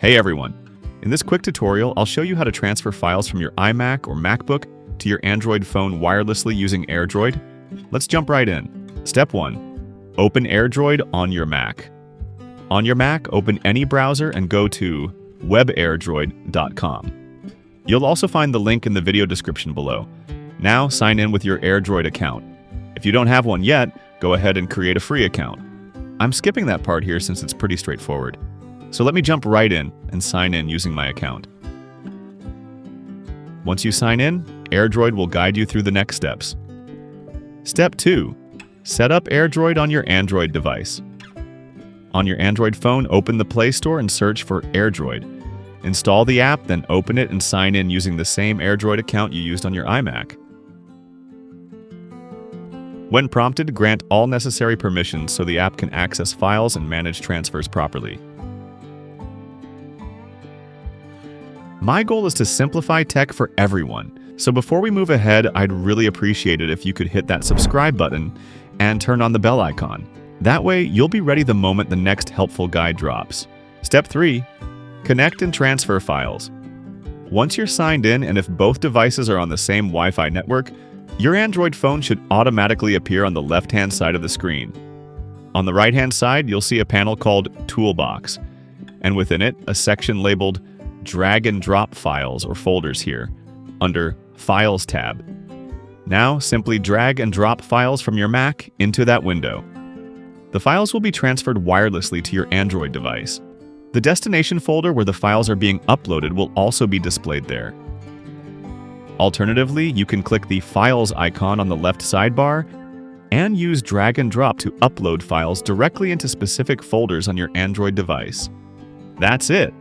Hey everyone! In this quick tutorial, I'll show you how to transfer files from your iMac or MacBook to your Android phone wirelessly using AirDroid. Let's jump right in. Step 1. Open AirDroid on your Mac. On your Mac, open any browser and go to webairdroid.com. You'll also find the link in the video description below. Now sign in with your AirDroid account. If you don't have one yet, go ahead and create a free account. I'm skipping that part here since it's pretty straightforward. So let me jump right in and sign in using my account. Once you sign in, AirDroid will guide you through the next steps. Step 2. Set up AirDroid on your Android device. On your Android phone, open the Play Store and search for AirDroid. Install the app, then open it and sign in using the same AirDroid account you used on your iMac. When prompted, grant all necessary permissions so the app can access files and manage transfers properly. My goal is to simplify tech for everyone, so before we move ahead, I'd really appreciate it if you could hit that subscribe button and turn on the bell icon. That way, you'll be ready the moment the next helpful guide drops. Step 3. Connect and transfer files. Once you're signed in and if both devices are on the same Wi-Fi network, your Android phone should automatically appear on the left-hand side of the screen. On the right-hand side, you'll see a panel called Toolbox, and within it, a section labeled Drag and Drop Files or Folders here, under Files tab. Now, simply drag and drop files from your Mac into that window. The files will be transferred wirelessly to your Android device. The destination folder where the files are being uploaded will also be displayed there. Alternatively, you can click the Files icon on the left sidebar and use drag and drop to upload files directly into specific folders on your Android device. That's it!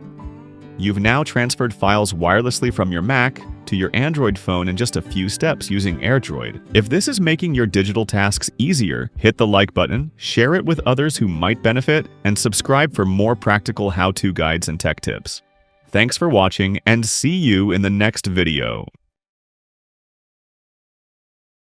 You've now transferred files wirelessly from your Mac to your Android phone in just a few steps using AirDroid. If this is making your digital tasks easier, hit the like button, share it with others who might benefit, and subscribe for more practical how-to guides and tech tips. Thanks for watching, and see you in the next video.